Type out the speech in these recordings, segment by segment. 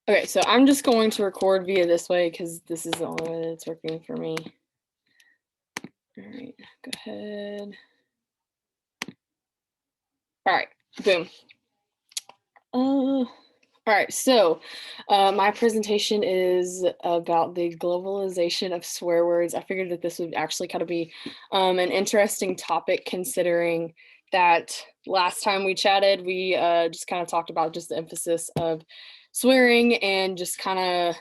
Okay, so I'm just going to record via this way because this is the only way that it's working for me. All right, go ahead. All right, boom. All right, so my presentation is about the globalization of swear words. I figured that this would actually kind of be an interesting topic, considering that last time we chatted, we just kind of talked about just the emphasis of swearing and just kind of,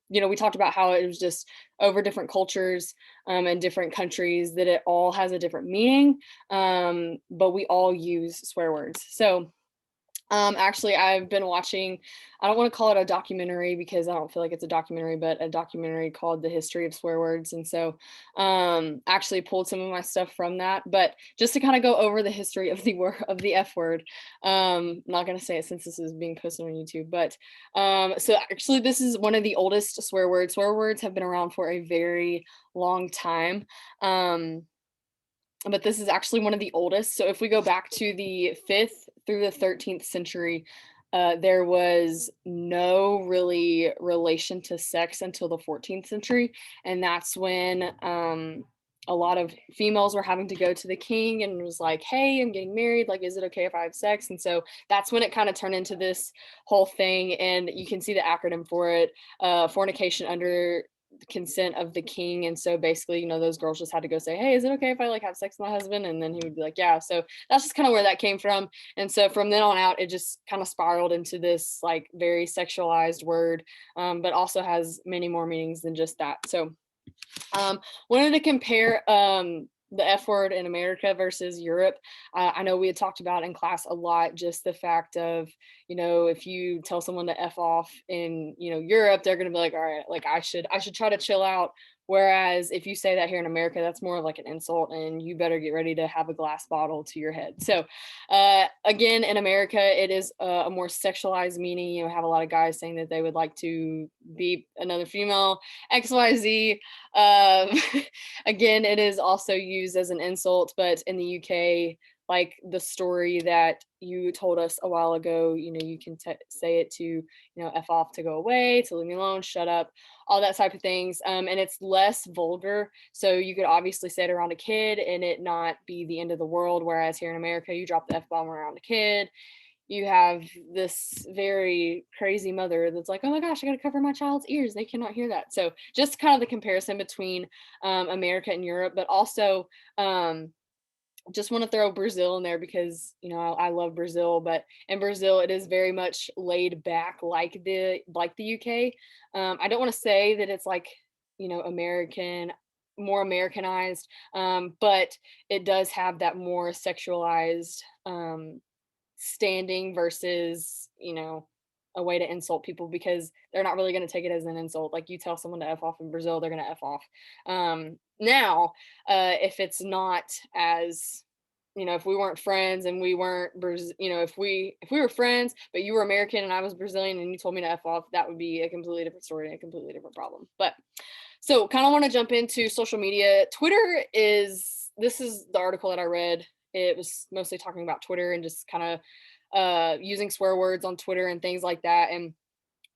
we talked about how it was just over different cultures and different countries that it all has a different meaning, but we all use swear words. So actually, I've been watching, I don't want to call it a documentary because I don't feel like it's a documentary, but a documentary called The History of Swear Words. And so actually pulled some of my stuff from that. But just to kind of go over the history of the F word. I'm not gonna say it since this is being posted on YouTube, but so actually this is one of the oldest swear words. Swear words have been around for a very long time. But this is actually one of the oldest. So if we go back to the 5th through the 13th century, there was no really relation to sex until the 14th century. And that's when a lot of females were having to go to the king and was like, hey, I'm getting married. Like, is it okay if I have sex? And so that's when it kind of turned into this whole thing. And you can see the acronym for it, fornication under consent of the king. And so basically, those girls just had to go say, hey, is it okay if I like have sex with my husband? And then he would be like, yeah. So that's just kind of where that came from. And so from then on out, it just kind of spiraled into this like very sexualized word, but also has many more meanings than just that. So wanted to compare the F word in America versus Europe. I know we had talked about in class a lot just the fact of, if you tell someone to F off in, Europe, they're going to be like, all right, like I should try to chill out. Whereas if you say that here in America, that's more like an insult and you better get ready to have a glass bottle to your head. So again, in America, it is a more sexualized meaning. You have a lot of guys saying that they would like to be another female, XYZ. Again, it is also used as an insult, but in the UK, like the story that you told us a while ago, you can say it to, F off, to go away, to leave me alone, shut up, all that type of things. And it's less vulgar. So you could obviously say it around a kid and it not be the end of the world. Whereas here in America, you drop the F bomb around a kid, you have this very crazy mother that's like, oh my gosh, I got to cover my child's ears. They cannot hear that. So just kind of the comparison between America and Europe, but also just want to throw Brazil in there because, I love Brazil, but in Brazil, it is very much laid back like the UK. I don't want to say that it's like, more Americanized, but it does have that more sexualized standing versus, a way to insult people because they're not really going to take it as an insult. Like you tell someone to F off in Brazil, they're going to F off. Now, if it's not as, if we weren't friends and we weren't, if we were friends, but you were American and I was Brazilian and you told me to F off, that would be a completely different story and a completely different problem. But so kind of want to jump into social media. This is the article that I read. It was mostly talking about Twitter and just kind of using swear words on Twitter and things like that. And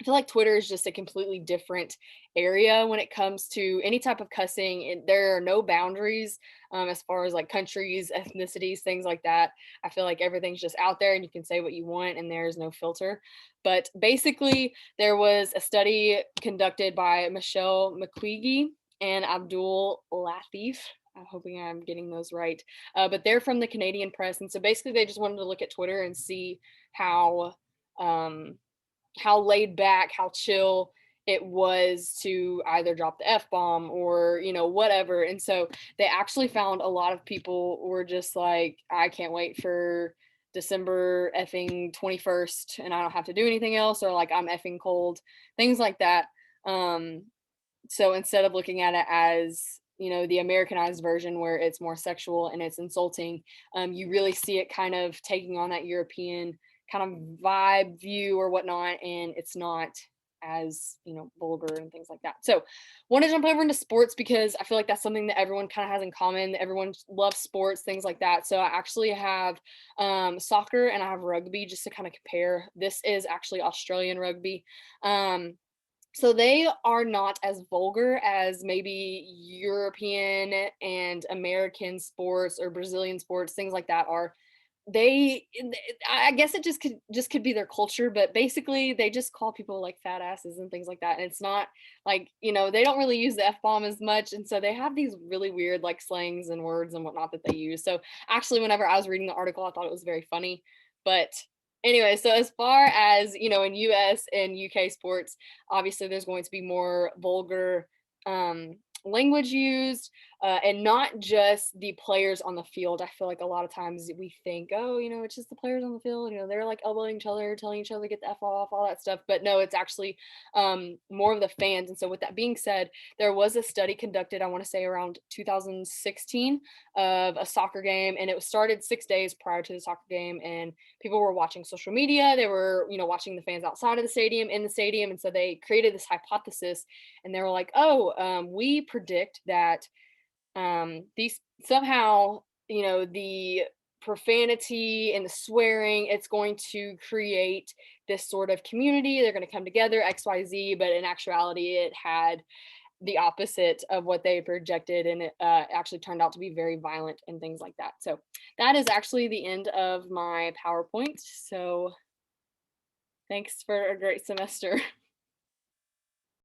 I feel like Twitter is just a completely different area when it comes to any type of cussing. There are no boundaries as far as like countries, ethnicities, things like that. I feel like everything's just out there and you can say what you want and there's no filter. But basically, there was a study conducted by Michelle McQueegee and Abdul Latif. I'm hoping I'm getting those right. But they're from the Canadian Press. And so basically, they just wanted to look at Twitter and see how. How laid back, how chill it was to either drop the F bomb or, whatever. And so they actually found a lot of people were just like, I can't wait for December effing 21st and I don't have to do anything else, or like I'm effing cold, things like that. So instead of looking at it as, the Americanized version where it's more sexual and it's insulting, you really see it kind of taking on that European kind of vibe, view, or whatnot, and it's not as, vulgar and things like that. So, want to jump over into sports because I feel like that's something that everyone kind of has in common. Everyone loves sports, things like that. So, I actually have soccer and I have rugby just to kind of compare. This is actually Australian rugby. Um, so they are not as vulgar as maybe European and American sports or Brazilian sports, things like that are. I guess it just could be their culture, but basically they just call people like fat asses and things like that. And it's not like, they don't really use the F bomb as much. And so they have these really weird like slangs and words and whatnot that they use. So actually, whenever I was reading the article, I thought it was very funny. But anyway, so as far as, in US and UK sports, obviously there's going to be more vulgar language used, and not just the players on the field. I feel like a lot of times we think, oh, it's just the players on the field. They're like elbowing each other, telling each other to get the F off, all that stuff. But no, it's actually more of the fans. And so, with that being said, there was a study conducted, I want to say around 2016, of a soccer game, and it was started 6 days prior to the soccer game. And people were watching social media. They were, watching the fans outside of the stadium, in the stadium. And so, they created this hypothesis and they were like, oh, we predict that these somehow, the profanity and the swearing, it's going to create this sort of community. They're going to come together, XYZ, but in actuality, it had the opposite of what they projected, and it actually turned out to be very violent and things like that. So that is actually the end of my PowerPoint. So thanks for a great semester.